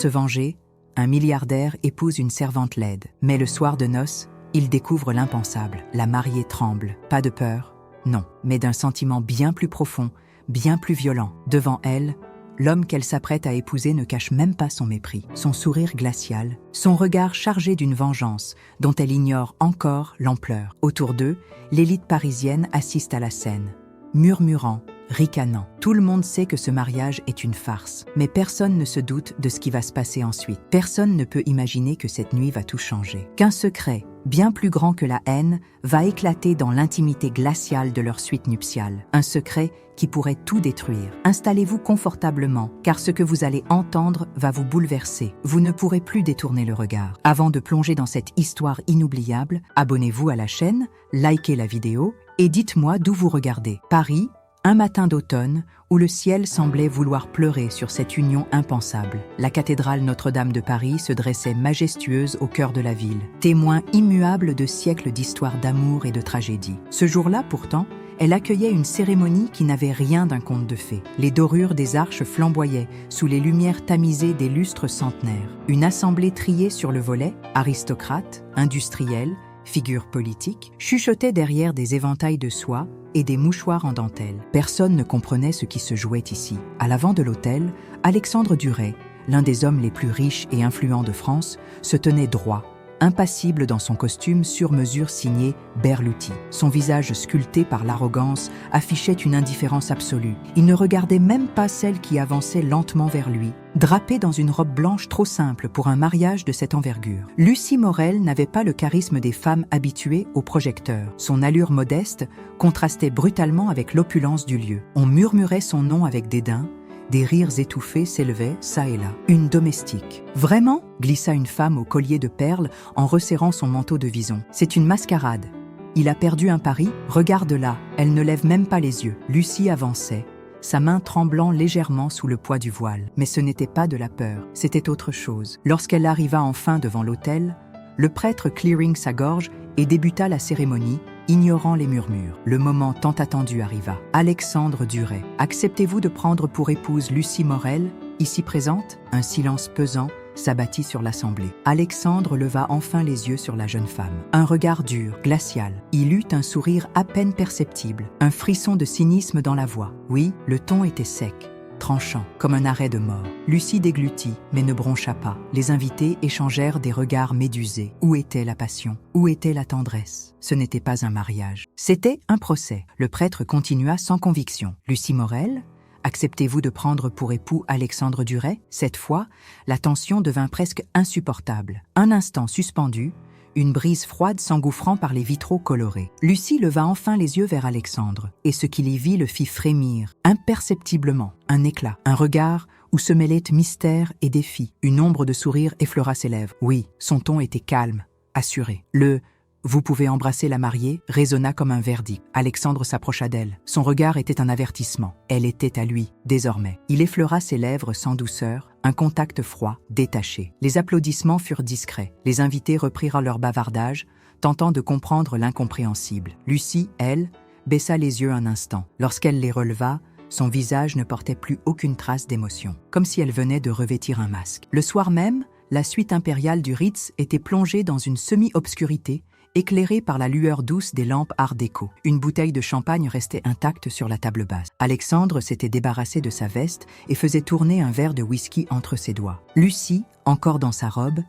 se venger, un milliardaire épouse une servante laide. Mais le soir de noces, il découvre l'impensable. La mariée tremble. Pas de peur, non, mais d'un sentiment bien plus profond, bien plus violent. Devant elle, l'homme qu'elle s'apprête à épouser ne cache même pas son mépris, son sourire glacial, son regard chargé d'une vengeance dont elle ignore encore l'ampleur. Autour d'eux, l'élite parisienne assiste à la scène, murmurant, ricanant. Tout le monde sait que ce mariage est une farce, mais personne ne se doute de ce qui va se passer ensuite. Personne ne peut imaginer que cette nuit va tout changer. Qu'un secret, bien plus grand que la haine, va éclater dans l'intimité glaciale de leur suite nuptiale. Un secret qui pourrait tout détruire. Installez-vous confortablement, car ce que vous allez entendre va vous bouleverser. Vous ne pourrez plus détourner le regard. Avant de plonger dans cette histoire inoubliable, abonnez-vous à la chaîne, likez la vidéo et dites-moi d'où vous regardez. Paris, un matin d'automne où le ciel semblait vouloir pleurer sur cette union impensable. La cathédrale Notre-Dame de Paris se dressait majestueuse au cœur de la ville, témoin immuable de siècles d'histoire d'amour et de tragédie. Ce jour-là, pourtant, elle accueillait une cérémonie qui n'avait rien d'un conte de fées. Les dorures des arches flamboyaient sous les lumières tamisées des lustres centenaires. Une assemblée triée sur le volet, aristocrates, industriels, figures politiques, chuchotaient derrière des éventails de soie et des mouchoirs en dentelle. Personne ne comprenait ce qui se jouait ici. À l'avant de l'hôtel, Alexandre Duret, l'un des hommes les plus riches et influents de France, se tenait droit, impassible dans son costume sur mesure signé Berluti. Son visage sculpté par l'arrogance affichait une indifférence absolue. Il ne regardait même pas celle qui avançait lentement vers lui, drapée dans une robe blanche trop simple pour un mariage de cette envergure. Lucie Morel n'avait pas le charisme des femmes habituées aux projecteurs. Son allure modeste contrastait brutalement avec l'opulence du lieu. On murmurait son nom avec dédain. Des rires étouffés s'élevaient, çà et là. Une domestique. « Vraiment ?» glissa une femme au collier de perles en resserrant son manteau de vison. « C'est une mascarade. Il a perdu un pari. Regarde-la. Elle ne lève même pas les yeux. » Lucie avançait, sa main tremblant légèrement sous le poids du voile. Mais ce n'était pas de la peur, c'était autre chose. Lorsqu'elle arriva enfin devant l'autel, le prêtre clearing sa gorge et débuta la cérémonie, ignorant les murmures. Le moment tant attendu arriva. Alexandre Duret. « Acceptez-vous de prendre pour épouse Lucie Morel, ici présente ?» Un silence pesant s'abattit sur l'assemblée. Alexandre leva enfin les yeux sur la jeune femme. Un regard dur, glacial. Il eut un sourire à peine perceptible, un frisson de cynisme dans la voix. Oui, le ton était sec, tranchant, comme un arrêt de mort. Lucie déglutit, mais ne broncha pas. Les invités échangèrent des regards médusés. Où était la passion? Où était la tendresse? Ce n'était pas un mariage. C'était un procès. Le prêtre continua sans conviction. Lucie Morel, acceptez-vous de prendre pour époux Alexandre Duret? Cette fois, la tension devint presque insupportable. Un instant suspendu, une brise froide s'engouffrant par les vitraux colorés. Lucie leva enfin les yeux vers Alexandre, et ce qu'il y vit le fit frémir, imperceptiblement. Un éclat, un regard où se mêlaient mystère et défi. Une ombre de sourire effleura ses lèvres. Oui, son ton était calme, assuré. « Vous pouvez embrasser la mariée » résonna comme un verdict. Alexandre s'approcha d'elle. Son regard était un avertissement. Elle était à lui, désormais. Il effleura ses lèvres sans douceur, un contact froid, détaché. Les applaudissements furent discrets. Les invités reprirent leur bavardage, tentant de comprendre l'incompréhensible. Lucie, elle, baissa les yeux un instant. Lorsqu'elle les releva, son visage ne portait plus aucune trace d'émotion, comme si elle venait de revêtir un masque. Le soir même, la suite impériale du Ritz était plongée dans une semi-obscurité, éclairée par la lueur douce des lampes art déco. Une bouteille de champagne restait intacte sur la table basse. Alexandre s'était débarrassé de sa veste et faisait tourner un verre de whisky entre ses doigts. Lucie, encore dans sa robe,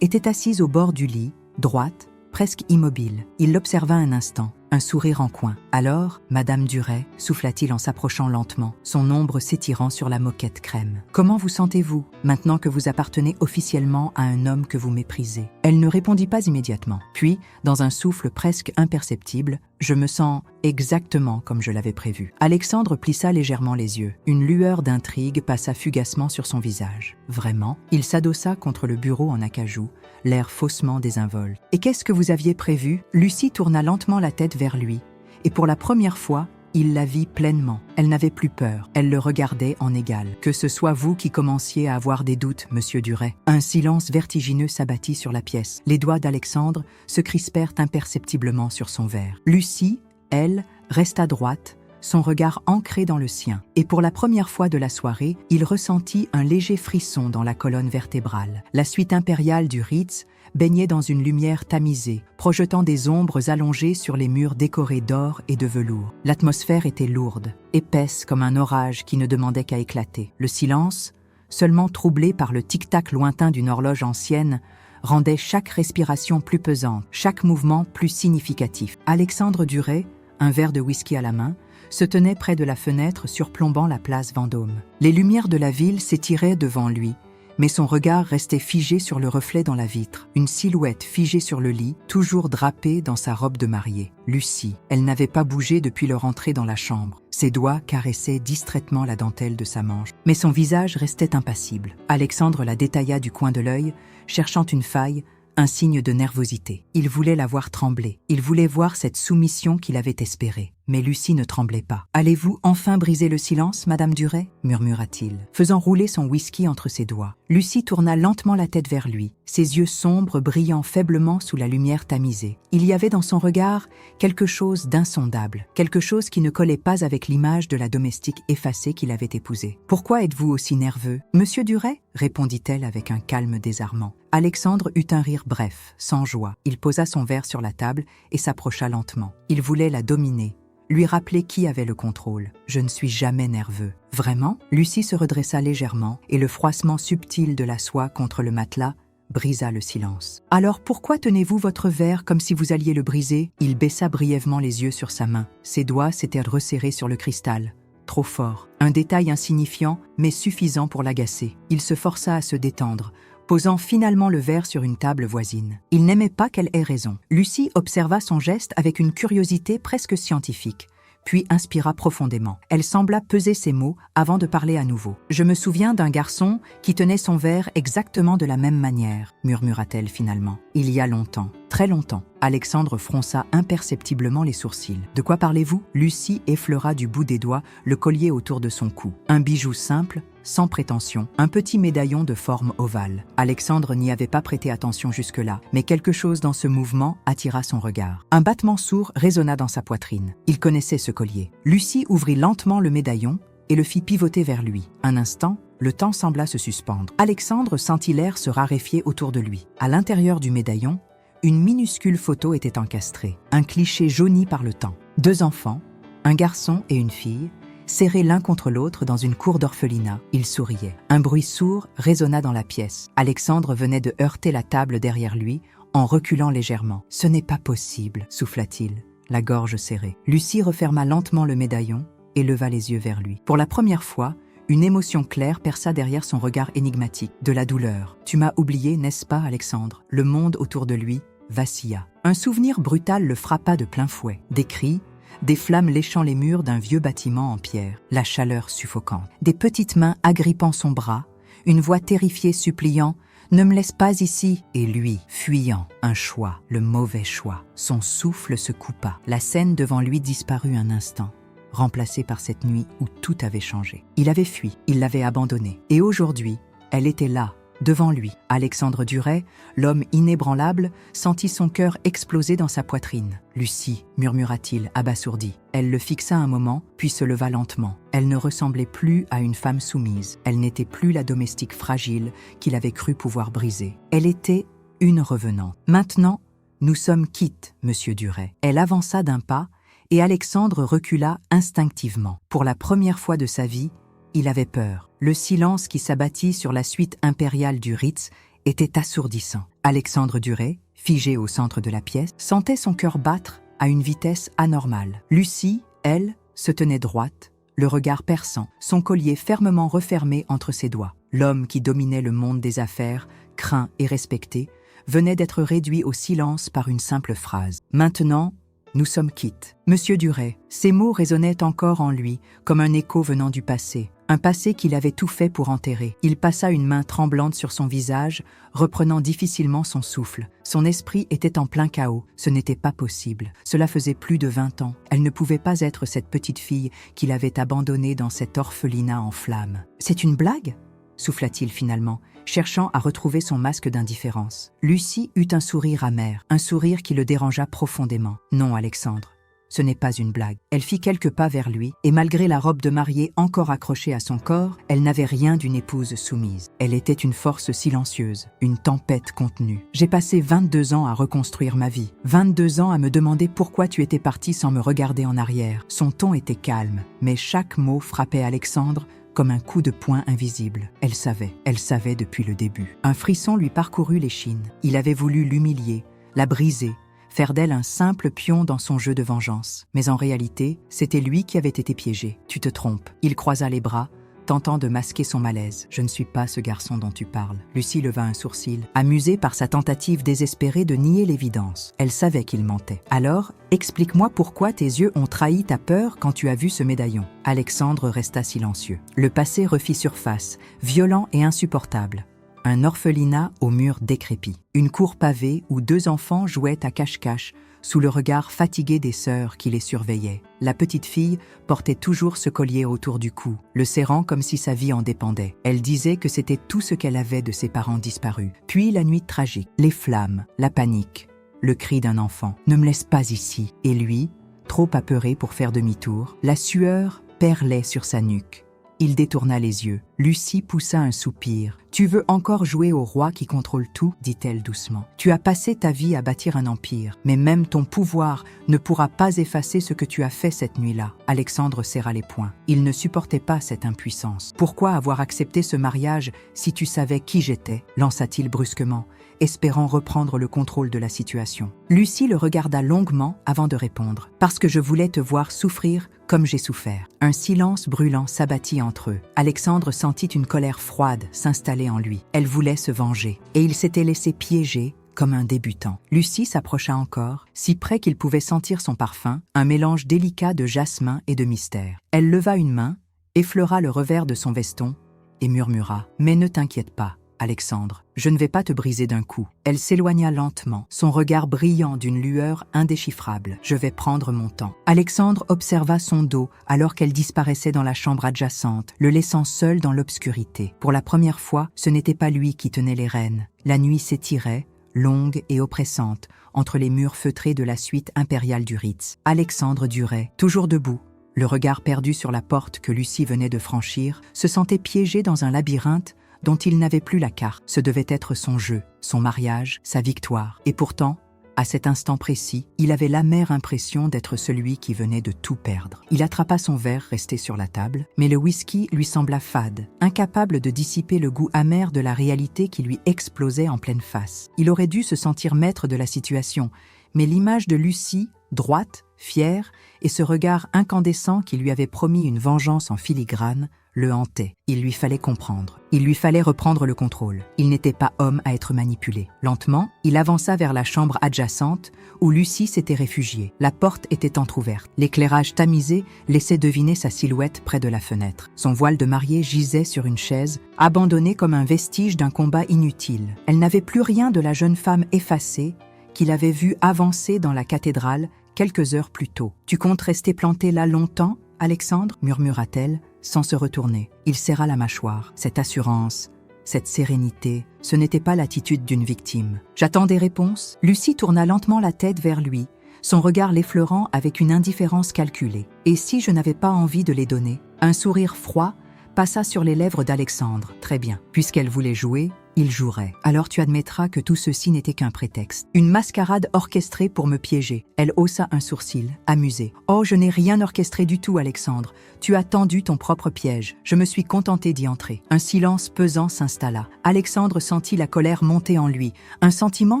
était assise au bord du lit, droite, presque immobile. Il l'observa un instant, un sourire en coin. Alors, Madame Duret, souffla-t-il en s'approchant lentement, son ombre s'étirant sur la moquette crème. « Comment vous sentez-vous, maintenant que vous appartenez officiellement à un homme que vous méprisez ?» Elle ne répondit pas immédiatement. Puis, dans un souffle presque imperceptible, « Je me sens exactement comme je l'avais prévu. » Alexandre plissa légèrement les yeux. Une lueur d'intrigue passa fugacement sur son visage. Vraiment, il s'adossa contre le bureau en acajou, l'air faussement désinvolte. « Et qu'est-ce que vous aviez prévu ?» Lucie tourna lentement la tête vers lui, et pour la première fois, il la vit pleinement. Elle n'avait plus peur, elle le regardait en égal. « Que ce soit vous qui commenciez à avoir des doutes, monsieur Duret. » Un silence vertigineux s'abattit sur la pièce. Les doigts d'Alexandre se crispèrent imperceptiblement sur son verre. Lucie, elle, resta droite, son regard ancré dans le sien. Et pour la première fois de la soirée, il ressentit un léger frisson dans la colonne vertébrale. La suite impériale du Ritz baignait dans une lumière tamisée, projetant des ombres allongées sur les murs décorés d'or et de velours. L'atmosphère était lourde, épaisse comme un orage qui ne demandait qu'à éclater. Le silence, seulement troublé par le tic-tac lointain d'une horloge ancienne, rendait chaque respiration plus pesante, chaque mouvement plus significatif. Alexandre Duret, un verre de whisky à la main, se tenait près de la fenêtre surplombant la place Vendôme. Les lumières de la ville s'étiraient devant lui, mais son regard restait figé sur le reflet dans la vitre, une silhouette figée sur le lit, toujours drapée dans sa robe de mariée. Lucie, elle n'avait pas bougé depuis leur entrée dans la chambre. Ses doigts caressaient distraitement la dentelle de sa manche, mais son visage restait impassible. Alexandre la détailla du coin de l'œil, cherchant une faille, un signe de nervosité. Il voulait la voir trembler. Il voulait voir cette soumission qu'il avait espérée. Mais Lucie ne tremblait pas. « Allez-vous enfin briser le silence, Madame Duret ?» murmura-t-il, faisant rouler son whisky entre ses doigts. Lucie tourna lentement la tête vers lui, ses yeux sombres brillant faiblement sous la lumière tamisée. Il y avait dans son regard quelque chose d'insondable, quelque chose qui ne collait pas avec l'image de la domestique effacée qu'il avait épousée. « Pourquoi êtes-vous aussi nerveux, Monsieur Duret ?» répondit-elle avec un calme désarmant. Alexandre eut un rire bref, sans joie. Il posa son verre sur la table et s'approcha lentement. Il voulait la dominer, lui rappeler qui avait le contrôle. « Je ne suis jamais nerveux. »« Vraiment ?» Lucie se redressa légèrement et le froissement subtil de la soie contre le matelas brisa le silence. « Alors pourquoi tenez-vous votre verre comme si vous alliez le briser ?» Il baissa brièvement les yeux sur sa main. Ses doigts s'étaient resserrés sur le cristal. Trop fort. Un détail insignifiant, mais suffisant pour l'agacer. Il se força à se détendre, posant finalement le verre sur une table voisine. Il n'aimait pas qu'elle ait raison. Lucie observa son geste avec une curiosité presque scientifique, puis inspira profondément. Elle sembla peser ses mots avant de parler à nouveau. « Je me souviens d'un garçon qui tenait son verre exactement de la même manière, » murmura-t-elle finalement. « Il y a longtemps, très longtemps. » Alexandre fronça imperceptiblement les sourcils. « De quoi parlez-vous » Lucie effleura du bout des doigts le collier autour de son cou. Un bijou simple, sans prétention, un petit médaillon de forme ovale. Alexandre n'y avait pas prêté attention jusque-là, mais quelque chose dans ce mouvement attira son regard. Un battement sourd résonna dans sa poitrine. Il connaissait ce collier. Lucie ouvrit lentement le médaillon et le fit pivoter vers lui. Un instant, le temps sembla se suspendre. Alexandre sentit l'air se raréfier autour de lui. À l'intérieur du médaillon, une minuscule photo était encastrée, un cliché jauni par le temps. 2 enfants, un garçon et une fille, serrés l'un contre l'autre dans une cour d'orphelinat. Ils souriaient. Un bruit sourd résonna dans la pièce. Alexandre venait de heurter la table derrière lui en reculant légèrement. « Ce n'est pas possible » souffla-t-il, la gorge serrée. Lucie referma lentement le médaillon et leva les yeux vers lui. Pour la première fois, une émotion claire perça derrière son regard énigmatique. De la douleur. « Tu m'as oublié, n'est-ce pas, Alexandre ?» Le monde autour de lui vacilla. Un souvenir brutal le frappa de plein fouet. Des cris, des flammes léchant les murs d'un vieux bâtiment en pierre, la chaleur suffocante. Des petites mains agrippant son bras, une voix terrifiée suppliant « Ne me laisse pas ici !» Et lui, fuyant, un choix, le mauvais choix. Son souffle se coupa. La scène devant lui disparut un instant, remplacée par cette nuit où tout avait changé. Il avait fui, il l'avait abandonnée. Et aujourd'hui, elle était là, devant lui. Alexandre Duret, l'homme inébranlable, sentit son cœur exploser dans sa poitrine. « Lucie » murmura-t-il, abasourdi. Elle le fixa un moment, puis se leva lentement. Elle ne ressemblait plus à une femme soumise. Elle n'était plus la domestique fragile qu'il avait cru pouvoir briser. Elle était une revenante. « Maintenant, nous sommes quittes, Monsieur Duret. » Elle avança d'un pas, et Alexandre recula instinctivement. Pour la première fois de sa vie, il avait peur. Le silence qui s'abattit sur la suite impériale du Ritz était assourdissant. Alexandre Duret, figé au centre de la pièce, sentait son cœur battre à une vitesse anormale. Lucie, elle, se tenait droite, le regard perçant, son collier fermement refermé entre ses doigts. L'homme qui dominait le monde des affaires, craint et respecté, venait d'être réduit au silence par une simple phrase. Maintenant, nous sommes quittes. Monsieur Duret, ces mots résonnaient encore en lui, comme un écho venant du passé. Un passé qu'il avait tout fait pour enterrer. Il passa une main tremblante sur son visage, reprenant difficilement son souffle. Son esprit était en plein chaos. Ce n'était pas possible. Cela faisait plus de 20 ans. Elle ne pouvait pas être cette petite fille qu'il avait abandonnée dans cet orphelinat en flammes. « C'est une blague ?» souffla-t-il finalement, cherchant à retrouver son masque d'indifférence. Lucie eut un sourire amer, un sourire qui le dérangea profondément. « Non, Alexandre, Ce n'est pas une blague. Elle fit quelques pas vers lui, et malgré la robe de mariée encore accrochée à son corps, elle n'avait rien d'une épouse soumise. Elle était une force silencieuse, une tempête contenue. J'ai passé 22 ans à reconstruire ma vie. 22 ans à me demander pourquoi tu étais parti sans me regarder en arrière. Son ton était calme, mais chaque mot frappait Alexandre comme un coup de poing invisible. Elle savait depuis le début. Un frisson lui parcourut l'échine. Il avait voulu l'humilier, la briser, faire d'elle un simple pion dans son jeu de vengeance. Mais en réalité, c'était lui qui avait été piégé. Tu te trompes. Il croisa les bras, tentant de masquer son malaise. Je ne suis pas ce garçon dont tu parles. Lucie leva un sourcil, amusée par sa tentative désespérée de nier l'évidence. Elle savait qu'il mentait. Alors, explique-moi pourquoi tes yeux ont trahi ta peur quand tu as vu ce médaillon. Alexandre resta silencieux. Le passé refit surface, violent et insupportable. Un orphelinat aux murs décrépits. Une cour pavée où 2 enfants jouaient à cache-cache sous le regard fatigué des sœurs qui les surveillaient. La petite fille portait toujours ce collier autour du cou, le serrant comme si sa vie en dépendait. Elle disait que c'était tout ce qu'elle avait de ses parents disparus. Puis la nuit tragique, les flammes, la panique, le cri d'un enfant. « Ne me laisse pas ici !» Et lui, trop apeuré pour faire demi-tour, la sueur perlait sur sa nuque. Il détourna les yeux. Lucie poussa un soupir. « Tu veux encore jouer au roi qui contrôle tout ?» dit-elle doucement. « Tu as passé ta vie à bâtir un empire, mais même ton pouvoir ne pourra pas effacer ce que tu as fait cette nuit-là. » Alexandre serra les poings. Il ne supportait pas cette impuissance. « Pourquoi avoir accepté ce mariage si tu savais qui j'étais ?» lança-t-il brusquement, espérant reprendre le contrôle de la situation. Lucie le regarda longuement avant de répondre. « Parce que je voulais te voir souffrir comme j'ai souffert. » Un silence brûlant s'abattit entre eux. Alexandre sentit une colère froide s'installer en lui. Elle voulait se venger, et il s'était laissé piéger comme un débutant. Lucie s'approcha encore, si près qu'il pouvait sentir son parfum, un mélange délicat de jasmin et de mystère. Elle leva une main, effleura le revers de son veston et murmura « Mais ne t'inquiète pas, Alexandre, je ne vais pas te briser d'un coup. » Elle s'éloigna lentement, son regard brillant d'une lueur indéchiffrable. « Je vais prendre mon temps. » Alexandre observa son dos alors qu'elle disparaissait dans la chambre adjacente, le laissant seul dans l'obscurité. Pour la première fois, ce n'était pas lui qui tenait les rênes. La nuit s'étirait, longue et oppressante, entre les murs feutrés de la suite impériale du Ritz. Alexandre durait, toujours debout, le regard perdu sur la porte que Lucie venait de franchir, se sentait piégé dans un labyrinthe dont il n'avait plus la carte. Ce devait être son jeu, son mariage, sa victoire. Et pourtant, à cet instant précis, il avait l'amère impression d'être celui qui venait de tout perdre. Il attrapa son verre resté sur la table, mais le whisky lui sembla fade, incapable de dissiper le goût amer de la réalité qui lui explosait en pleine face. Il aurait dû se sentir maître de la situation, mais l'image de Lucie, droite, fière, et ce regard incandescent qui lui avait promis une vengeance en filigrane, le hantait. Il lui fallait comprendre. Il lui fallait reprendre le contrôle. Il n'était pas homme à être manipulé. Lentement, il avança vers la chambre adjacente où Lucie s'était réfugiée. La porte était entr'ouverte. L'éclairage tamisé laissait deviner sa silhouette près de la fenêtre. Son voile de mariée gisait sur une chaise, abandonné comme un vestige d'un combat inutile. Elle n'avait plus rien de la jeune femme effacée qu'il avait vue avancer dans la cathédrale quelques heures plus tôt. « Tu comptes rester planté là longtemps, Alexandre ?» murmura-t-elle, sans se retourner. Il serra la mâchoire. Cette assurance, cette sérénité, ce n'était pas l'attitude d'une victime. « J'attends des réponses ?» Lucie tourna lentement la tête vers lui, son regard l'effleurant avec une indifférence calculée. « Et si je n'avais pas envie de les donner ?» Un sourire froid passa sur les lèvres d'Alexandre. « Très bien. Puisqu'elle voulait jouer, il jouerait. Alors tu admettras que tout ceci n'était qu'un prétexte. Une mascarade orchestrée pour me piéger. » Elle haussa un sourcil, amusée. « Oh, je n'ai rien orchestré du tout, Alexandre. Tu as tendu ton propre piège. Je me suis contentée d'y entrer. » Un silence pesant s'installa. Alexandre sentit la colère monter en lui, un sentiment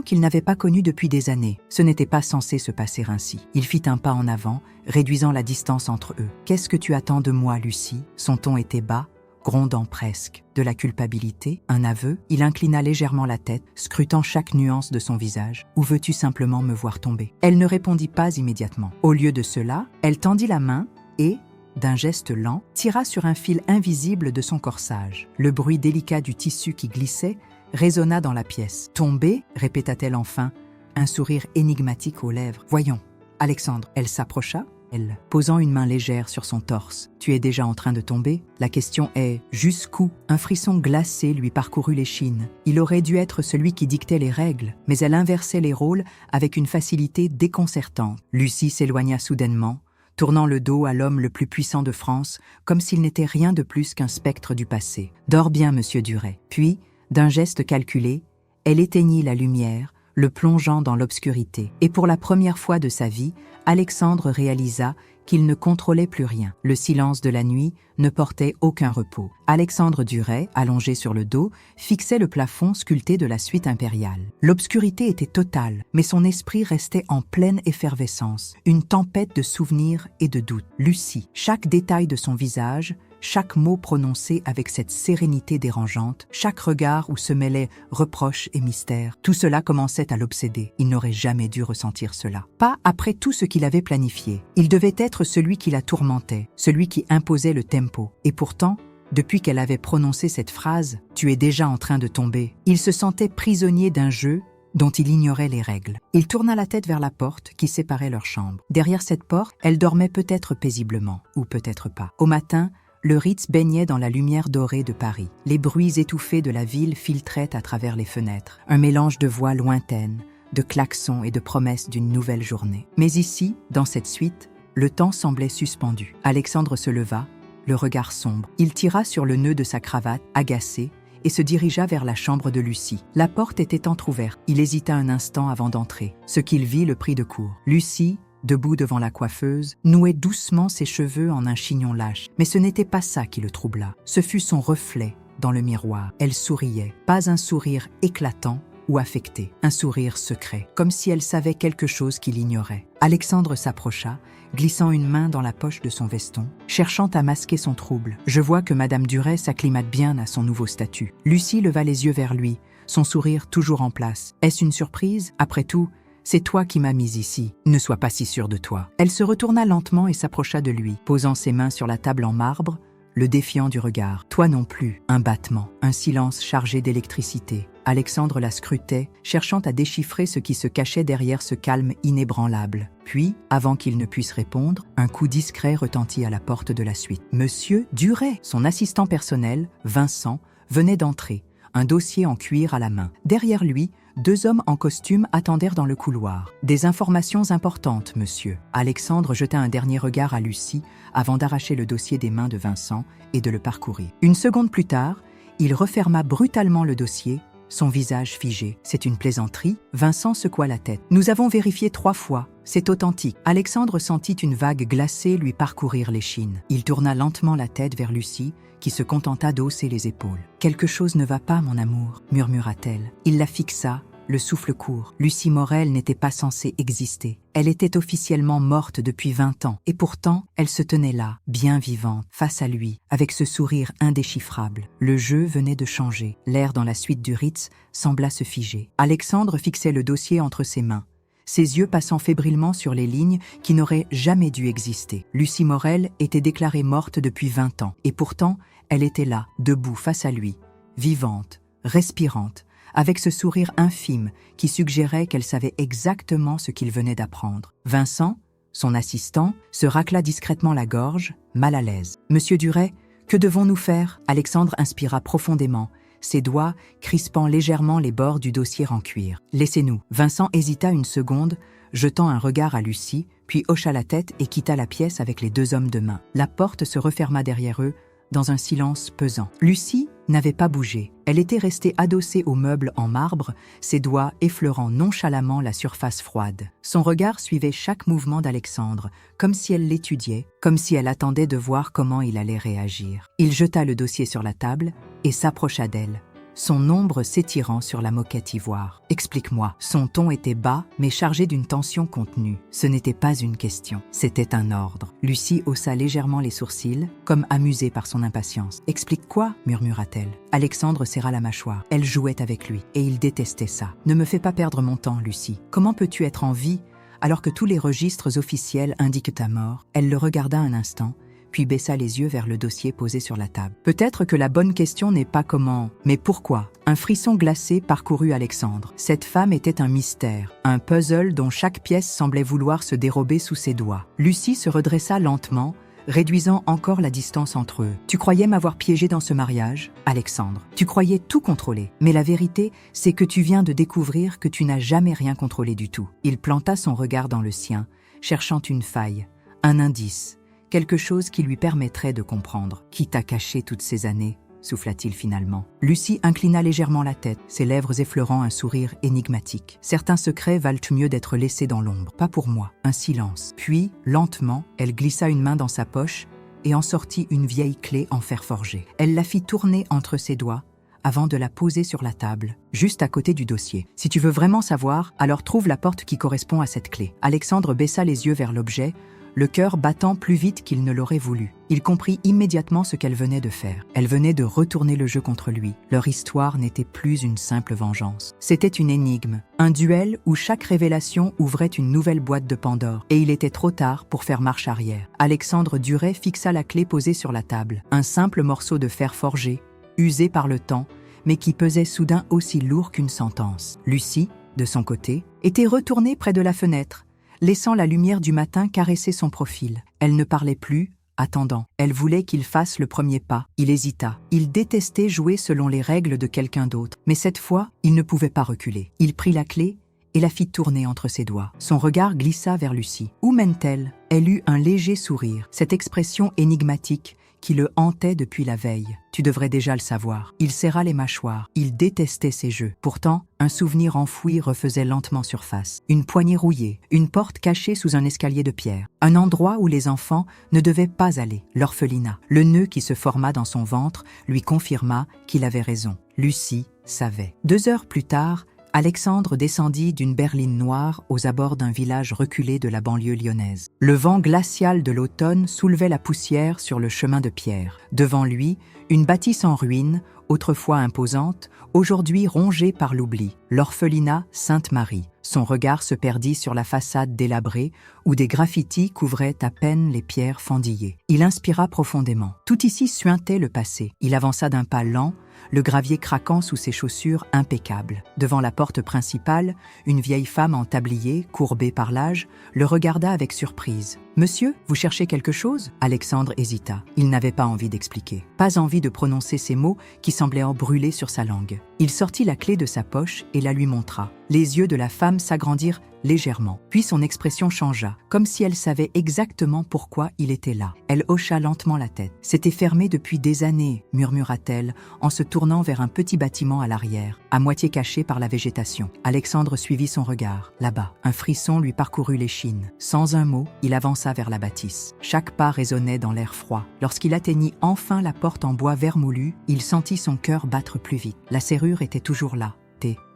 qu'il n'avait pas connu depuis des années. Ce n'était pas censé se passer ainsi. Il fit un pas en avant, réduisant la distance entre eux. « Qu'est-ce que tu attends de moi, Lucie ?» Son ton était bas, grondant presque. De la culpabilité, un aveu, il inclina légèrement la tête, scrutant chaque nuance de son visage. « Ou veux-tu simplement me voir tomber ?» Elle ne répondit pas immédiatement. Au lieu de cela, elle tendit la main et, d'un geste lent, tira sur un fil invisible de son corsage. Le bruit délicat du tissu qui glissait résonna dans la pièce. « Tomber ?» répéta-t-elle enfin, un sourire énigmatique aux lèvres. « Voyons, Alexandre. » Elle s'approcha, elle, posant une main légère sur son torse. « Tu es déjà en train de tomber ?» La question est « jusqu'où ?» Un frisson glacé lui parcourut l'échine. Il aurait dû être celui qui dictait les règles, mais elle inversait les rôles avec une facilité déconcertante. Lucie s'éloigna soudainement, tournant le dos à l'homme le plus puissant de France, comme s'il n'était rien de plus qu'un spectre du passé. « Dors bien, monsieur Duret. » Puis, d'un geste calculé, elle éteignit la lumière, le plongeant dans l'obscurité. Et pour la première fois de sa vie, Alexandre réalisa qu'il ne contrôlait plus rien. Le silence de la nuit ne portait aucun repos. Alexandre Duret, allongé sur le dos, fixait le plafond sculpté de la suite impériale. L'obscurité était totale, mais son esprit restait en pleine effervescence, une tempête de souvenirs et de doutes. Lucie, chaque détail de son visage, chaque mot prononcé avec cette sérénité dérangeante, chaque regard où se mêlaient reproches et mystères, tout cela commençait à l'obséder. Il n'aurait jamais dû ressentir cela. Pas après tout ce qu'il avait planifié. Il devait être celui qui la tourmentait, celui qui imposait le tempo. Et pourtant, depuis qu'elle avait prononcé cette phrase « Tu es déjà en train de tomber », il se sentait prisonnier d'un jeu dont il ignorait les règles. Il tourna la tête vers la porte qui séparait leur chambre. Derrière cette porte, elle dormait peut-être paisiblement, ou peut-être pas. Au matin, le Ritz baignait dans la lumière dorée de Paris. Les bruits étouffés de la ville filtraient à travers les fenêtres. Un mélange de voix lointaines, de klaxons et de promesses d'une nouvelle journée. Mais ici, dans cette suite, le temps semblait suspendu. Alexandre se leva, le regard sombre. Il tira sur le nœud de sa cravate, agacé, et se dirigea vers la chambre de Lucie. La porte était entr'ouverte. Il hésita un instant avant d'entrer. Ce qu'il vit le prit de court. Lucie, debout devant la coiffeuse, nouait doucement ses cheveux en un chignon lâche. Mais ce n'était pas ça qui le troubla. Ce fut son reflet dans le miroir. Elle souriait, pas un sourire éclatant ou affecté, un sourire secret, comme si elle savait quelque chose qu'il ignorait. Alexandre s'approcha, glissant une main dans la poche de son veston, cherchant à masquer son trouble. « Je vois que Madame Duret s'acclimate bien à son nouveau statut. » Lucie leva les yeux vers lui, son sourire toujours en place. « Est-ce une surprise ? Après tout, c'est toi qui m'as mise ici. Ne sois pas si sûr de toi. » Elle se retourna lentement et s'approcha de lui, posant ses mains sur la table en marbre, le défiant du regard. « Toi non plus. » Un battement, un silence chargé d'électricité. Alexandre la scrutait, cherchant à déchiffrer ce qui se cachait derrière ce calme inébranlable. Puis, avant qu'il ne puisse répondre, un coup discret retentit à la porte de la suite. Monsieur Duret, son assistant personnel, Vincent, venait d'entrer, un dossier en cuir à la main. Derrière lui, 2 hommes en costume attendèrent dans le couloir. « Des informations importantes, monsieur. » Alexandre jeta un dernier regard à Lucie avant d'arracher le dossier des mains de Vincent et de le parcourir. Une seconde plus tard, il referma brutalement le dossier, son visage figé. « C'est une plaisanterie ?» Vincent secoua la tête. « Nous avons vérifié 3 fois. C'est authentique. » Alexandre sentit une vague glacée lui parcourir l'échine. Il tourna lentement la tête vers Lucie, qui se contenta d'hausser les épaules. « Quelque chose ne va pas, mon amour, » murmura-t-elle. Il la fixa, le souffle court. Lucie Morel n'était pas censée exister. Elle était officiellement morte depuis 20 ans. Et pourtant, elle se tenait là, bien vivante, face à lui, avec ce sourire indéchiffrable. Le jeu venait de changer. L'air dans la suite du Ritz sembla se figer. Alexandre fixait le dossier entre ses mains, ses yeux passant fébrilement sur les lignes qui n'auraient jamais dû exister. Lucie Morel était déclarée morte depuis 20 ans. Et pourtant, elle était là, debout face à lui, vivante, respirante, avec ce sourire infime qui suggérait qu'elle savait exactement ce qu'il venait d'apprendre. Vincent, son assistant, se racla discrètement la gorge, mal à l'aise. « Monsieur Duret, que devons-nous faire ?» Alexandre inspira profondément, ses doigts crispant légèrement les bords du dossier en cuir. « Laissez-nous. » Vincent hésita une seconde, jetant un regard à Lucie, puis hocha la tête et quitta la pièce avec les 2 hommes de main. La porte se referma derrière eux, dans un silence pesant. Lucie n'avait pas bougé. Elle était restée adossée au meuble en marbre, ses doigts effleurant nonchalamment la surface froide. Son regard suivait chaque mouvement d'Alexandre, comme si elle l'étudiait, comme si elle attendait de voir comment il allait réagir. Il jeta le dossier sur la table et s'approcha d'elle, son ombre s'étirant sur la moquette ivoire. « Explique-moi. » Son ton était bas, mais chargé d'une tension contenue. Ce n'était pas une question, c'était un ordre. Lucie haussa légèrement les sourcils, comme amusée par son impatience. « Explique quoi ?» murmura-t-elle. Alexandre serra la mâchoire. Elle jouait avec lui, et il détestait ça. « Ne me fais pas perdre mon temps, Lucie. Comment peux-tu être en vie alors que tous les registres officiels indiquent ta mort ?» Elle le regarda un instant, puis baissa les yeux vers le dossier posé sur la table. Peut-être que la bonne question n'est pas comment, mais pourquoi. Un frisson glacé parcourut Alexandre. Cette femme était un mystère, un puzzle dont chaque pièce semblait vouloir se dérober sous ses doigts. Lucie se redressa lentement, réduisant encore la distance entre eux. « Tu croyais m'avoir piégé dans ce mariage, Alexandre. Tu croyais tout contrôler. Mais la vérité, c'est que tu viens de découvrir que tu n'as jamais rien contrôlé du tout. » Il planta son regard dans le sien, cherchant une faille, un indice, quelque chose qui lui permettrait de comprendre. « Qui t'a caché toutes ces années ?» souffla-t-il finalement. Lucie inclina légèrement la tête, ses lèvres effleurant un sourire énigmatique. « Certains secrets valent mieux d'être laissés dans l'ombre. Pas pour moi. » Un silence. Puis, lentement, elle glissa une main dans sa poche et en sortit une vieille clé en fer forgé. Elle la fit tourner entre ses doigts avant de la poser sur la table, juste à côté du dossier. « Si tu veux vraiment savoir, alors trouve la porte qui correspond à cette clé. » Alexandre baissa les yeux vers l'objet, le cœur battant plus vite qu'il ne l'aurait voulu. Il comprit immédiatement ce qu'elle venait de faire. Elle venait de retourner le jeu contre lui. Leur histoire n'était plus une simple vengeance. C'était une énigme, un duel où chaque révélation ouvrait une nouvelle boîte de Pandore. Et il était trop tard pour faire marche arrière. Alexandre Duret fixa la clé posée sur la table. Un simple morceau de fer forgé, usé par le temps, mais qui pesait soudain aussi lourd qu'une sentence. Lucie, de son côté, était retournée près de la fenêtre, laissant la lumière du matin caresser son profil. Elle ne parlait plus, attendant. Elle voulait qu'il fasse le premier pas. Il hésita. Il détestait jouer selon les règles de quelqu'un d'autre. Mais cette fois, il ne pouvait pas reculer. Il prit la clé et la fit tourner entre ses doigts. Son regard glissa vers Lucie. Où mène-t-elle ? Elle eut un léger sourire. Cette expression énigmatique qui le hantait depuis la veille. Tu devrais déjà le savoir. Il serra les mâchoires. Il détestait ces jeux. Pourtant, un souvenir enfoui refaisait lentement surface. Une poignée rouillée, une porte cachée sous un escalier de pierre. Un endroit où les enfants ne devaient pas aller. L'orphelinat. Le nœud qui se forma dans son ventre lui confirma qu'il avait raison. Lucie savait. 2 heures plus tard, Alexandre descendit d'une berline noire aux abords d'un village reculé de la banlieue lyonnaise. Le vent glacial de l'automne soulevait la poussière sur le chemin de pierre. Devant lui, une bâtisse en ruine, autrefois imposante, aujourd'hui rongée par l'oubli, l'orphelinat Sainte-Marie. Son regard se perdit sur la façade délabrée où des graffitis couvraient à peine les pierres fendillées. Il inspira profondément. Tout ici suintait le passé. Il avança d'un pas lent, le gravier craquant sous ses chaussures impeccables. Devant la porte principale, une vieille femme en tablier, courbée par l'âge, le regarda avec surprise. « Monsieur, vous cherchez quelque chose ?» Alexandre hésita. Il n'avait pas envie d'expliquer. Pas envie de prononcer ces mots qui semblaient en brûler sur sa langue. Il sortit la clé de sa poche et la lui montra. Les yeux de la femme s'agrandirent légèrement. Puis son expression changea, comme si elle savait exactement pourquoi il était là. Elle hocha lentement la tête. « C'était fermé depuis des années, » murmura-t-elle, en se tournant vers un petit bâtiment à l'arrière, à moitié caché par la végétation. Alexandre suivit son regard. Là-bas, un frisson lui parcourut l'échine. Sans un mot, il avança vers la bâtisse. Chaque pas résonnait dans l'air froid. Lorsqu'il atteignit enfin la porte en bois vermoulu, il sentit son cœur battre plus vite. La serrure était toujours là.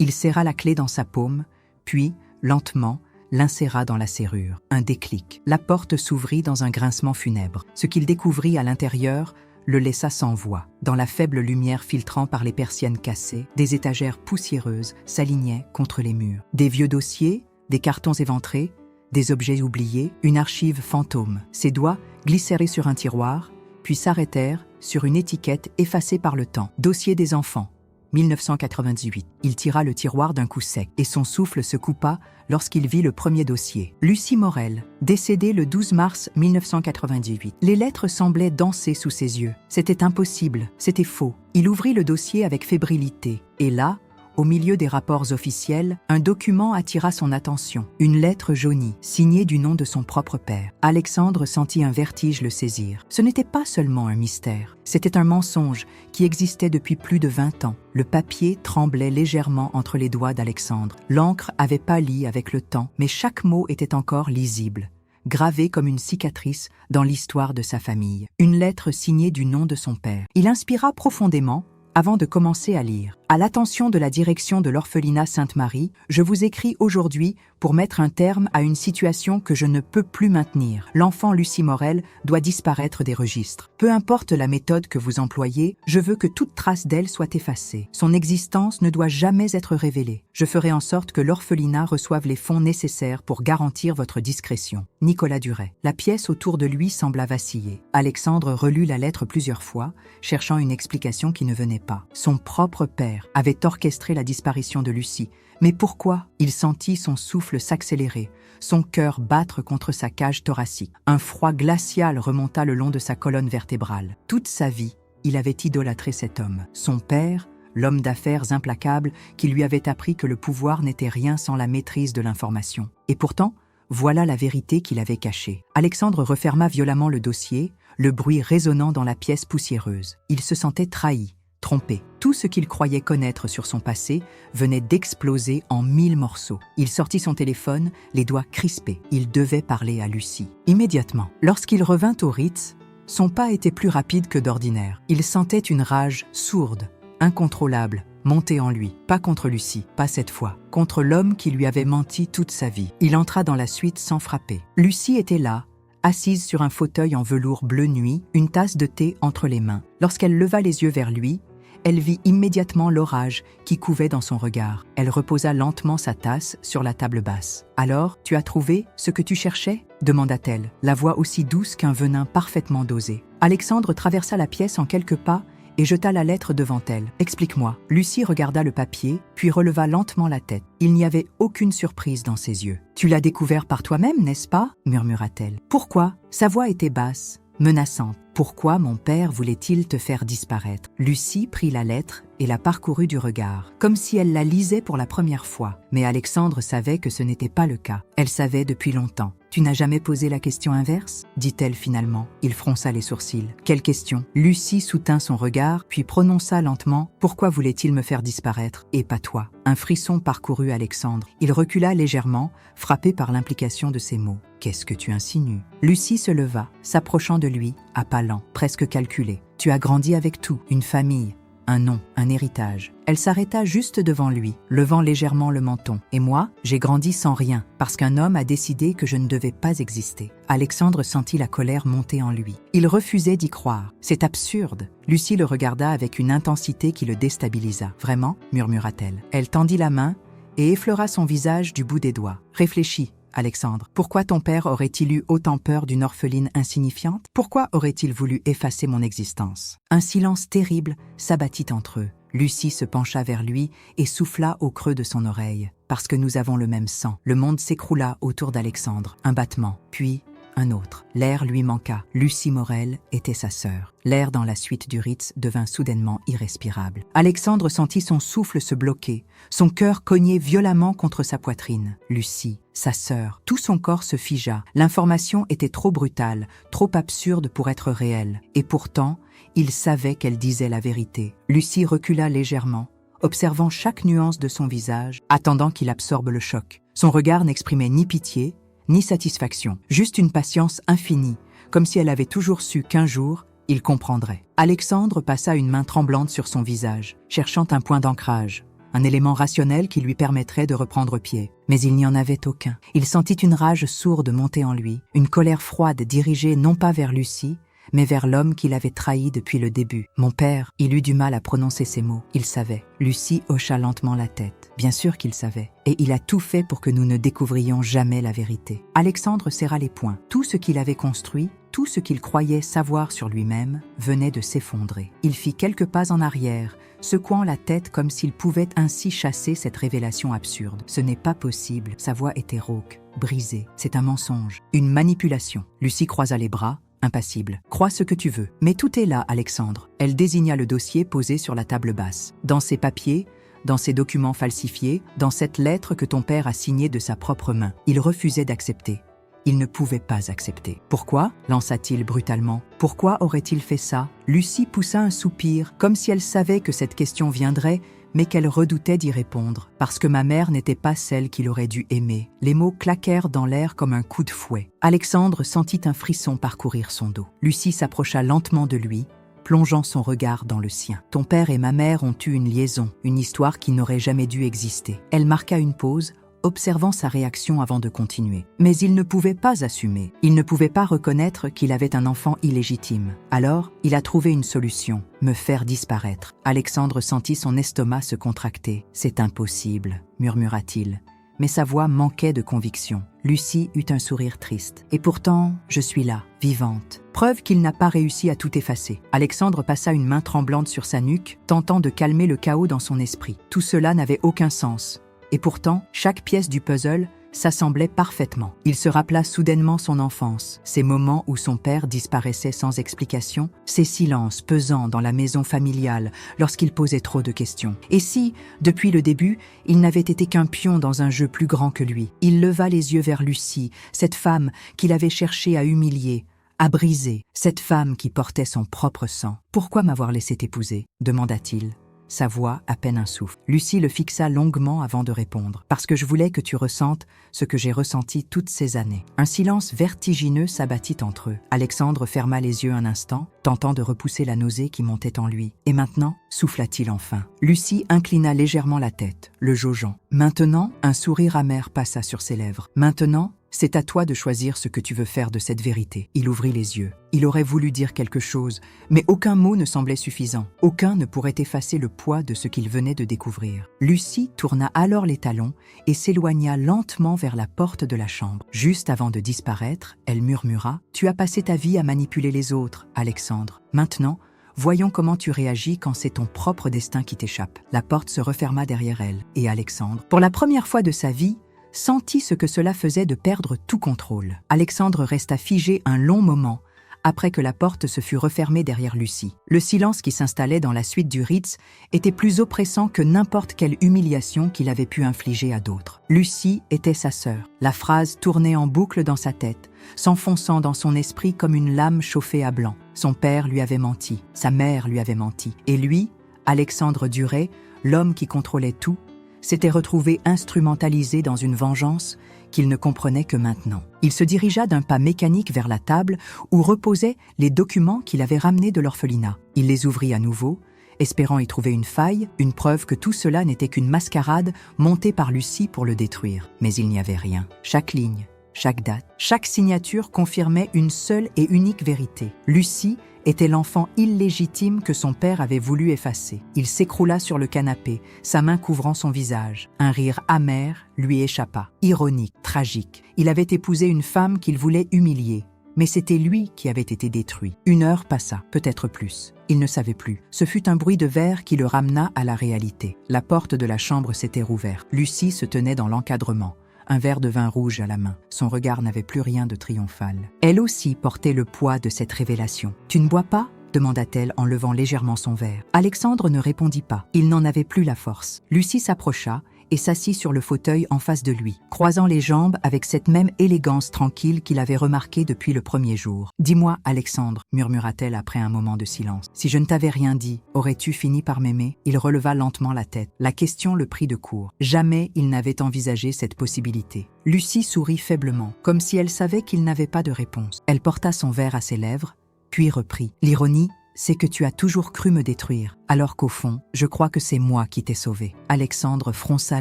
Il serra la clé dans sa paume, puis, lentement, l'inséra dans la serrure. Un déclic. La porte s'ouvrit dans un grincement funèbre. Ce qu'il découvrit à l'intérieur le laissa sans voix. Dans la faible lumière filtrant par les persiennes cassées, des étagères poussiéreuses s'alignaient contre les murs. Des vieux dossiers, des cartons éventrés, des objets oubliés, une archive fantôme. Ses doigts glissèrent sur un tiroir, puis s'arrêtèrent sur une étiquette effacée par le temps. Dossier des enfants. 1998. Il tira le tiroir d'un coup sec et son souffle se coupa lorsqu'il vit le premier dossier. Lucie Morel, décédée le 12 mars 1998. Les lettres semblaient danser sous ses yeux. C'était impossible, c'était faux. Il ouvrit le dossier avec fébrilité. Et là, au milieu des rapports officiels, un document attira son attention. Une lettre jaunie, signée du nom de son propre père. Alexandre sentit un vertige le saisir. Ce n'était pas seulement un mystère, c'était un mensonge qui existait depuis plus de 20 ans. Le papier tremblait légèrement entre les doigts d'Alexandre. L'encre avait pâli avec le temps, mais chaque mot était encore lisible, gravé comme une cicatrice dans l'histoire de sa famille. Une lettre signée du nom de son père. Il inspira profondément avant de commencer à lire. À l'attention de la direction de l'orphelinat Sainte-Marie, je vous écris aujourd'hui pour mettre un terme à une situation que je ne peux plus maintenir. L'enfant Lucie Morel doit disparaître des registres. Peu importe la méthode que vous employez, je veux que toute trace d'elle soit effacée. Son existence ne doit jamais être révélée. Je ferai en sorte que l'orphelinat reçoive les fonds nécessaires pour garantir votre discrétion. Nicolas Duret. La pièce autour de lui sembla vaciller. Alexandre relut la lettre plusieurs fois, cherchant une explication qui ne venait pas. Son propre père avait orchestré la disparition de Lucie. Mais pourquoi? Il sentit son souffle s'accélérer, son cœur battre contre sa cage thoracique. Un froid glacial remonta le long de sa colonne vertébrale. Toute sa vie, il avait idolâtré cet homme. Son père, l'homme d'affaires implacable qui lui avait appris que le pouvoir n'était rien sans la maîtrise de l'information. Et pourtant, voilà la vérité qu'il avait cachée. Alexandre referma violemment le dossier, le bruit résonnant dans la pièce poussiéreuse. Il se sentait trahi, trompé. Tout ce qu'il croyait connaître sur son passé venait d'exploser en 1000 morceaux. Il sortit son téléphone, les doigts crispés. Il devait parler à Lucie. Immédiatement, lorsqu'il revint au Ritz, son pas était plus rapide que d'ordinaire. Il sentait une rage sourde, incontrôlable, monter en lui. Pas contre Lucie, pas cette fois. Contre l'homme qui lui avait menti toute sa vie. Il entra dans la suite sans frapper. Lucie était là, assise sur un fauteuil en velours bleu nuit, une tasse de thé entre les mains. Lorsqu'elle leva les yeux vers lui, elle vit immédiatement l'orage qui couvait dans son regard. Elle reposa lentement sa tasse sur la table basse. « Alors, tu as trouvé ce que tu cherchais ?» demanda-t-elle, la voix aussi douce qu'un venin parfaitement dosé. Alexandre traversa la pièce en quelques pas et jeta la lettre devant elle. « Explique-moi. » Lucie regarda le papier, puis releva lentement la tête. Il n'y avait aucune surprise dans ses yeux. « Tu l'as découvert par toi-même, n'est-ce pas ?» murmura-t-elle. « Pourquoi ?» Sa voix était basse, menaçante. « Pourquoi mon père voulait-il te faire disparaître ?» Lucie prit la lettre et la parcourut du regard, comme si elle la lisait pour la première fois. Mais Alexandre savait que ce n'était pas le cas. Elle savait depuis longtemps. « Tu n'as jamais posé la question inverse ?» dit-elle finalement. Il fronça les sourcils. « Quelle question ?» Lucie soutint son regard, puis prononça lentement « Pourquoi voulait-il me faire disparaître, et pas toi ?» Un frisson parcourut Alexandre. Il recula légèrement, frappé par l'implication de ces mots. « Qu'est-ce que tu insinues ?» Lucie se leva, s'approchant de lui, à pas lents, presque calculés. « Tu as grandi avec tout, une famille, un nom, un héritage. » Elle s'arrêta juste devant lui, levant légèrement le menton. « Et moi, j'ai grandi sans rien, parce qu'un homme a décidé que je ne devais pas exister. » Alexandre sentit la colère monter en lui. Il refusait d'y croire. « C'est absurde. » Lucie le regarda avec une intensité qui le déstabilisa. « Vraiment ?» murmura-t-elle. Elle tendit la main et effleura son visage du bout des doigts. « Réfléchis. Alexandre, pourquoi ton père aurait-il eu autant peur d'une orpheline insignifiante? Pourquoi aurait-il voulu effacer mon existence ?» Un silence terrible s'abattit entre eux. Lucie se pencha vers lui et souffla au creux de son oreille. « Parce que nous avons le même sang. » Le monde s'écroula autour d'Alexandre. Un battement, puis un autre. L'air lui manqua. Lucie Morel était sa sœur. L'air dans la suite du Ritz devint soudainement irrespirable. Alexandre sentit son souffle se bloquer, son cœur cogner violemment contre sa poitrine. Lucie, sa sœur, tout son corps se figea. L'information était trop brutale, trop absurde pour être réelle. Et pourtant, il savait qu'elle disait la vérité. Lucie recula légèrement, observant chaque nuance de son visage, attendant qu'il absorbe le choc. Son regard n'exprimait ni pitié, ni satisfaction, juste une patience infinie, comme si elle avait toujours su qu'un jour, il comprendrait. Alexandre passa une main tremblante sur son visage, cherchant un point d'ancrage, un élément rationnel qui lui permettrait de reprendre pied. Mais il n'y en avait aucun. Il sentit une rage sourde monter en lui, une colère froide dirigée non pas vers Lucie, mais vers l'homme qu'il avait trahi depuis le début. « Mon père », il eut du mal à prononcer ces mots. Il savait. Lucie hocha lentement la tête. Bien sûr qu'il savait. Et il a tout fait pour que nous ne découvrions jamais la vérité. Alexandre serra les poings. Tout ce qu'il avait construit, tout ce qu'il croyait savoir sur lui-même, venait de s'effondrer. Il fit quelques pas en arrière, secouant la tête comme s'il pouvait ainsi chasser cette révélation absurde. Ce n'est pas possible. Sa voix était rauque, brisée. C'est un mensonge, une manipulation. Lucie croisa les bras, impassible. « Crois ce que tu veux. Mais tout est là, Alexandre. » Elle désigna le dossier posé sur la table basse. « Dans ces papiers, dans ces documents falsifiés, dans cette lettre que ton père a signée de sa propre main. » Il refusait d'accepter. Il ne pouvait pas accepter. « Pourquoi ?» lança-t-il brutalement. « Pourquoi aurait-il fait ça ?» Lucie poussa un soupir, comme si elle savait que cette question viendrait, mais qu'elle redoutait d'y répondre, parce que ma mère n'était pas celle qu'il aurait dû aimer. Les mots claquèrent dans l'air comme un coup de fouet. Alexandre sentit un frisson parcourir son dos. Lucie s'approcha lentement de lui, plongeant son regard dans le sien. « Ton père et ma mère ont eu une liaison, une histoire qui n'aurait jamais dû exister. » Elle marqua une pause, observant sa réaction avant de continuer. Mais il ne pouvait pas assumer. Il ne pouvait pas reconnaître qu'il avait un enfant illégitime. Alors, il a trouvé une solution, me faire disparaître. Alexandre sentit son estomac se contracter. « C'est impossible, » murmura-t-il. Mais sa voix manquait de conviction. Lucie eut un sourire triste. « Et pourtant, je suis là, vivante. » Preuve qu'il n'a pas réussi à tout effacer. Alexandre passa une main tremblante sur sa nuque, tentant de calmer le chaos dans son esprit. Tout cela n'avait aucun sens. Et pourtant, chaque pièce du puzzle s'assemblait parfaitement. Il se rappela soudainement son enfance, ces moments où son père disparaissait sans explication, ces silences pesants dans la maison familiale lorsqu'il posait trop de questions. Et si, depuis le début, il n'avait été qu'un pion dans un jeu plus grand que lui? Il leva les yeux vers Lucie, cette femme qu'il avait cherché à humilier, à briser, cette femme qui portait son propre sang. « Pourquoi m'avoir laissé t'épouser ?» demanda-t-il. Sa voix à peine un souffle. Lucie le fixa longuement avant de répondre. « Parce que je voulais que tu ressentes ce que j'ai ressenti toutes ces années. » Un silence vertigineux s'abattit entre eux. Alexandre ferma les yeux un instant, tentant de repousser la nausée qui montait en lui. « Et maintenant » souffla-t-il enfin. Lucie inclina légèrement la tête, le jaugeant. Maintenant, un sourire amer passa sur ses lèvres. « Maintenant, c'est à toi de choisir ce que tu veux faire de cette vérité. » Il ouvrit les yeux. Il aurait voulu dire quelque chose, mais aucun mot ne semblait suffisant. Aucun ne pourrait effacer le poids de ce qu'il venait de découvrir. Lucie tourna alors les talons et s'éloigna lentement vers la porte de la chambre. Juste avant de disparaître, elle murmura « Tu as passé ta vie à manipuler les autres, Alexandre. Maintenant, voyons comment tu réagis quand c'est ton propre destin qui t'échappe. » La porte se referma derrière elle, et Alexandre, pour la première fois de sa vie, sentit ce que cela faisait de perdre tout contrôle. Alexandre resta figé un long moment, après que la porte se fut refermée derrière Lucie. Le silence qui s'installait dans la suite du Ritz était plus oppressant que n'importe quelle humiliation qu'il avait pu infliger à d'autres. Lucie était sa sœur. La phrase tournait en boucle dans sa tête, s'enfonçant dans son esprit comme une lame chauffée à blanc. Son père lui avait menti, sa mère lui avait menti, et lui, Alexandre Duret, l'homme qui contrôlait tout, s'était retrouvé instrumentalisé dans une vengeance qu'il ne comprenait que maintenant. Il se dirigea d'un pas mécanique vers la table où reposaient les documents qu'il avait ramenés de l'orphelinat. Il les ouvrit à nouveau, espérant y trouver une faille, une preuve que tout cela n'était qu'une mascarade montée par Lucie pour le détruire. Mais il n'y avait rien. Chaque ligne, chaque date, chaque signature confirmait une seule et unique vérité. Lucie était l'enfant illégitime que son père avait voulu effacer. Il s'écroula sur le canapé, sa main couvrant son visage. Un rire amer lui échappa, ironique, tragique. Il avait épousé une femme qu'il voulait humilier, mais c'était lui qui avait été détruit. 1 heure passa, peut-être plus. Il ne savait plus. Ce fut un bruit de verre qui le ramena à la réalité. La porte de la chambre s'était rouverte. Lucie se tenait dans l'encadrement, un verre de vin rouge à la main. Son regard n'avait plus rien de triomphal. Elle aussi portait le poids de cette révélation. « Tu ne bois pas ?» demanda-t-elle en levant légèrement son verre. Alexandre ne répondit pas. Il n'en avait plus la force. Lucie s'approcha et s'assit sur le fauteuil en face de lui, croisant les jambes avec cette même élégance tranquille qu'il avait remarquée depuis le premier jour. « Dis-moi, Alexandre, » murmura-t-elle après un moment de silence. « Si je ne t'avais rien dit, aurais-tu fini par m'aimer ?» Il releva lentement la tête. La question le prit de court. Jamais il n'avait envisagé cette possibilité. Lucie sourit faiblement, comme si elle savait qu'il n'avait pas de réponse. Elle porta son verre à ses lèvres, puis reprit. « L'ironie, c'est que tu as toujours cru me détruire, alors qu'au fond, je crois que c'est moi qui t'ai sauvé. » Alexandre fronça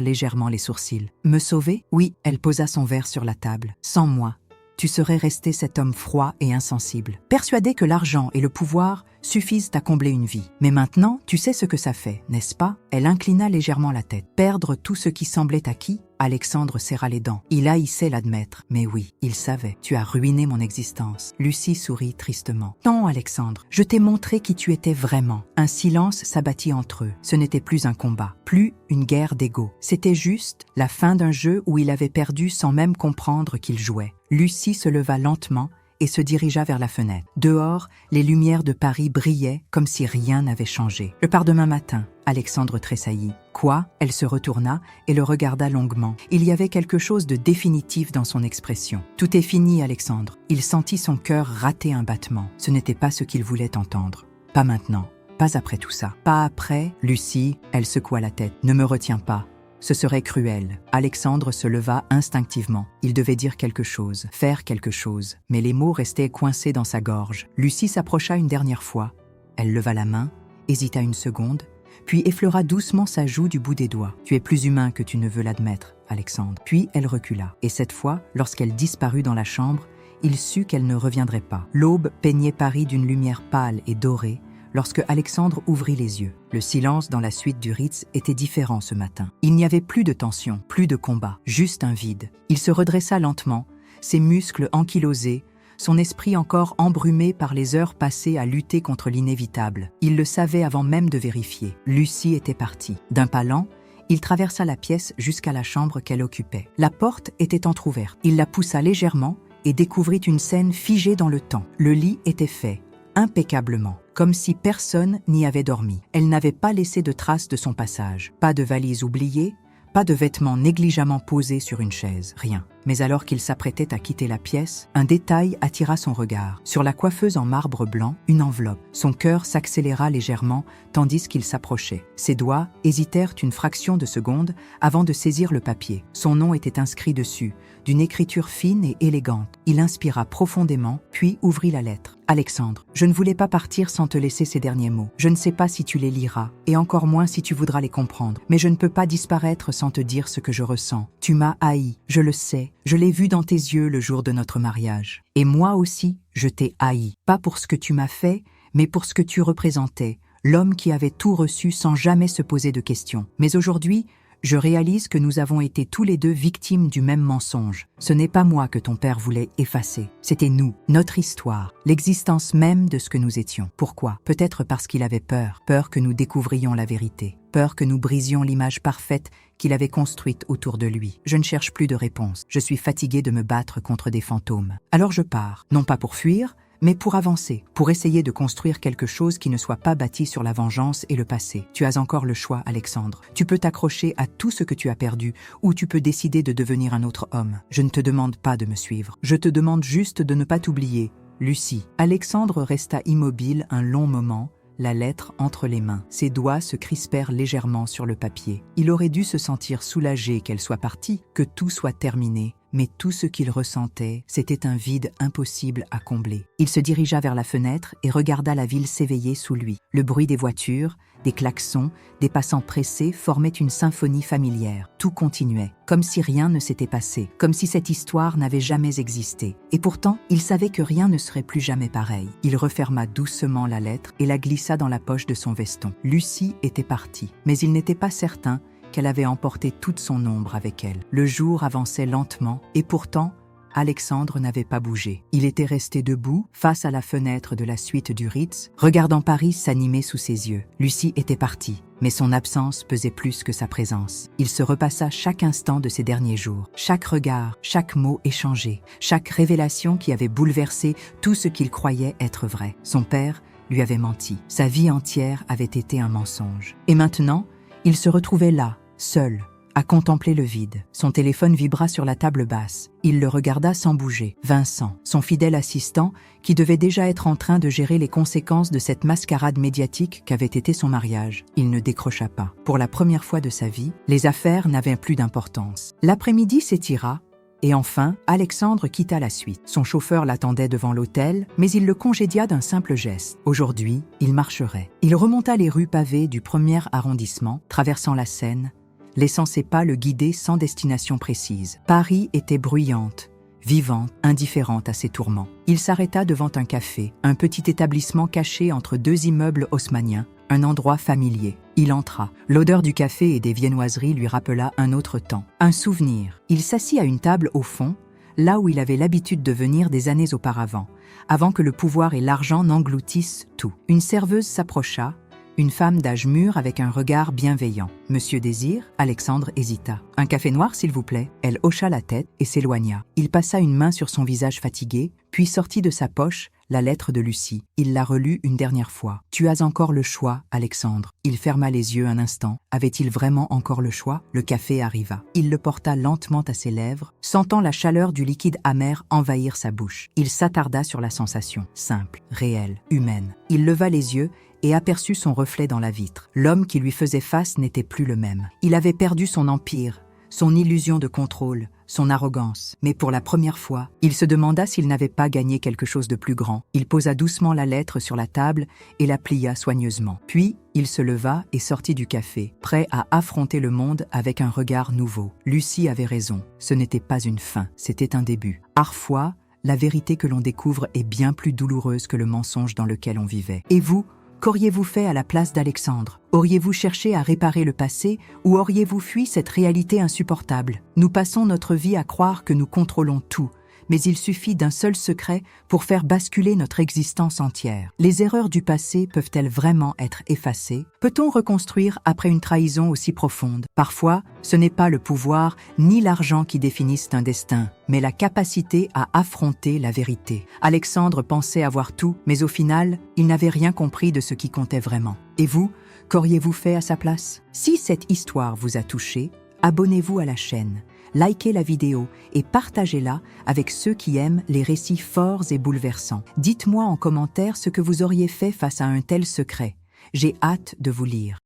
légèrement les sourcils. « Me sauver ? » Oui, elle posa son verre sur la table. « Sans moi, tu serais resté cet homme froid et insensible, persuadé que l'argent et le pouvoir suffisent à combler une vie. Mais maintenant, tu sais ce que ça fait, n'est-ce pas ?» Elle inclina légèrement la tête. Perdre tout ce qui semblait acquis ? Alexandre serra les dents. Il haïssait l'admettre. Mais oui, il savait. « Tu as ruiné mon existence. » Lucie sourit tristement. « Non, Alexandre, je t'ai montré qui tu étais vraiment. » Un silence s'abattit entre eux. Ce n'était plus un combat, plus une guerre d'ego. C'était juste la fin d'un jeu où il avait perdu sans même comprendre qu'il jouait. Lucie se leva lentement et se dirigea vers la fenêtre. Dehors, les lumières de Paris brillaient comme si rien n'avait changé. Le lendemain matin, Alexandre tressaillit. Quoi ? Elle se retourna et le regarda longuement. Il y avait quelque chose de définitif dans son expression. « Tout est fini, Alexandre. » Il sentit son cœur rater un battement. Ce n'était pas ce qu'il voulait entendre. Pas maintenant. Pas après tout ça. Pas après. Lucie, elle secoua la tête. « Ne me retiens pas. Ce serait cruel. » Alexandre se leva instinctivement. Il devait dire quelque chose, faire quelque chose, mais les mots restaient coincés dans sa gorge. Lucie s'approcha une dernière fois, Elle leva la main, hésita une seconde, puis effleura doucement sa joue du bout des doigts. « Tu es plus humain que tu ne veux l'admettre, Alexandre. » Puis elle recula. Et cette fois, lorsqu'elle disparut dans la chambre, il sut qu'elle ne reviendrait pas. L'aube peignait Paris d'une lumière pâle et dorée lorsque Alexandre ouvrit les yeux. Le silence dans la suite du Ritz était différent ce matin. Il n'y avait plus de tension, plus de combat, juste un vide. Il se redressa lentement, ses muscles ankylosés, son esprit encore embrumé par les heures passées à lutter contre l'inévitable. Il le savait avant même de vérifier. Lucie était partie. D'un pas lent, il traversa la pièce jusqu'à la chambre qu'elle occupait. La porte était entr'ouverte. Il la poussa légèrement et découvrit une scène figée dans le temps. Le lit était fait, impeccablement, comme si personne n'y avait dormi. Elle n'avait pas laissé de traces de son passage. Pas de valise oubliée, pas de vêtements négligemment posés sur une chaise, rien. Mais alors qu'il s'apprêtait à quitter la pièce, un détail attira son regard. Sur la coiffeuse en marbre blanc, une enveloppe. Son cœur s'accéléra légèrement tandis qu'il s'approchait. Ses doigts hésitèrent une fraction de seconde avant de saisir le papier. Son nom était inscrit dessus, d'une écriture fine et élégante. Il inspira profondément, puis ouvrit la lettre. « Alexandre, je ne voulais pas partir sans te laisser ces derniers mots. Je ne sais pas si tu les liras, et encore moins si tu voudras les comprendre. Mais je ne peux pas disparaître sans te dire ce que je ressens. Tu m'as haï, je le sais. Je l'ai vu dans tes yeux le jour de notre mariage. Et moi aussi, je t'ai haï. Pas pour ce que tu m'as fait, mais pour ce que tu représentais, l'homme qui avait tout reçu sans jamais se poser de questions. Mais aujourd'hui, je réalise que nous avons été tous les deux victimes du même mensonge. Ce n'est pas moi que ton père voulait effacer. C'était nous, notre histoire, l'existence même de ce que nous étions. Pourquoi? Peut-être parce qu'il avait peur. Peur que nous découvrions la vérité. Peur que nous brisions l'image parfaite qu'il avait construite autour de lui. Je ne cherche plus de réponse. Je suis fatigué de me battre contre des fantômes. Alors je pars, non pas pour fuir, mais pour avancer, pour essayer de construire quelque chose qui ne soit pas bâti sur la vengeance et le passé. Tu as encore le choix, Alexandre. Tu peux t'accrocher à tout ce que tu as perdu, ou tu peux décider de devenir un autre homme. Je ne te demande pas de me suivre. Je te demande juste de ne pas t'oublier. Lucie. Alexandre resta immobile un long moment, la lettre entre les mains. Ses doigts se crispèrent légèrement sur le papier. Il aurait dû se sentir soulagé qu'elle soit partie, que tout soit terminé. Mais tout ce qu'il ressentait, c'était un vide impossible à combler. Il se dirigea vers la fenêtre et regarda la ville s'éveiller sous lui. Le bruit des voitures, des klaxons, des passants pressés formaient une symphonie familière. Tout continuait, comme si rien ne s'était passé, comme si cette histoire n'avait jamais existé. Et pourtant, il savait que rien ne serait plus jamais pareil. Il referma doucement la lettre et la glissa dans la poche de son veston. Lucie était partie, mais il n'était pas certain qu'elle avait emporté toute son ombre avec elle. Le jour avançait lentement et pourtant, Alexandre n'avait pas bougé. Il était resté debout, face à la fenêtre de la suite du Ritz, regardant Paris s'animer sous ses yeux. Lucie était partie, mais son absence pesait plus que sa présence. Il se repassa chaque instant de ces derniers jours, chaque regard, chaque mot échangé, chaque révélation qui avait bouleversé tout ce qu'il croyait être vrai. Son père lui avait menti. Sa vie entière avait été un mensonge. Et maintenant, il se retrouvait là, seul, à contempler le vide. Son téléphone vibra sur la table basse. Il le regarda sans bouger. Vincent, son fidèle assistant, qui devait déjà être en train de gérer les conséquences de cette mascarade médiatique qu'avait été son mariage. Il ne décrocha pas. Pour la première fois de sa vie, les affaires n'avaient plus d'importance. L'après-midi s'étira, et enfin, Alexandre quitta la suite. Son chauffeur l'attendait devant l'hôtel, mais il le congédia d'un simple geste. Aujourd'hui, il marcherait. Il remonta les rues pavées du 1er arrondissement, traversant la Seine, laissant ses pas le guider sans destination précise. Paris était bruyante, vivante, indifférente à ses tourments. Il s'arrêta devant un café, un petit établissement caché entre deux immeubles haussmanniens, un endroit familier. Il entra. L'odeur du café et des viennoiseries lui rappela un autre temps, un souvenir. Il s'assit à une table au fond, là où il avait l'habitude de venir des années auparavant, avant que le pouvoir et l'argent n'engloutissent tout. Une serveuse s'approcha, une femme d'âge mûr avec un regard bienveillant. « Monsieur désire ?» Alexandre hésita. « Un café noir, s'il vous plaît ?» Elle hocha la tête et s'éloigna. Il passa une main sur son visage fatigué, puis sortit de sa poche la lettre de Lucie. Il la relut une dernière fois. « Tu as encore le choix, Alexandre. » Il ferma les yeux un instant. Avait-il vraiment encore le choix? Le café arriva. Il le porta lentement à ses lèvres, sentant la chaleur du liquide amer envahir sa bouche. Il s'attarda sur la sensation, simple, réelle, humaine. Il leva les yeux et aperçut son reflet dans la vitre. L'homme qui lui faisait face n'était plus le même. Il avait perdu son empire, son illusion de contrôle, son arrogance. Mais pour la première fois, il se demanda s'il n'avait pas gagné quelque chose de plus grand. Il posa doucement la lettre sur la table et la plia soigneusement. Puis, il se leva et sortit du café, prêt à affronter le monde avec un regard nouveau. Lucie avait raison, ce n'était pas une fin, c'était un début. Parfois, la vérité que l'on découvre est bien plus douloureuse que le mensonge dans lequel on vivait. Et vous, qu'auriez-vous fait à la place d'Alexandre? Auriez-vous cherché à réparer le passé ou auriez-vous fui cette réalité insupportable? Nous passons notre vie à croire que nous contrôlons tout, mais il suffit d'un seul secret pour faire basculer notre existence entière. Les erreurs du passé peuvent-elles vraiment être effacées? Peut-on reconstruire après une trahison aussi profonde? Parfois, ce n'est pas le pouvoir ni l'argent qui définissent un destin, mais la capacité à affronter la vérité. Alexandre pensait avoir tout, mais au final, il n'avait rien compris de ce qui comptait vraiment. Et vous, qu'auriez-vous fait à sa place? Si cette histoire vous a touché, abonnez-vous à la chaîne, likez la vidéo et partagez-la avec ceux qui aiment les récits forts et bouleversants. Dites-moi en commentaire ce que vous auriez fait face à un tel secret. J'ai hâte de vous lire.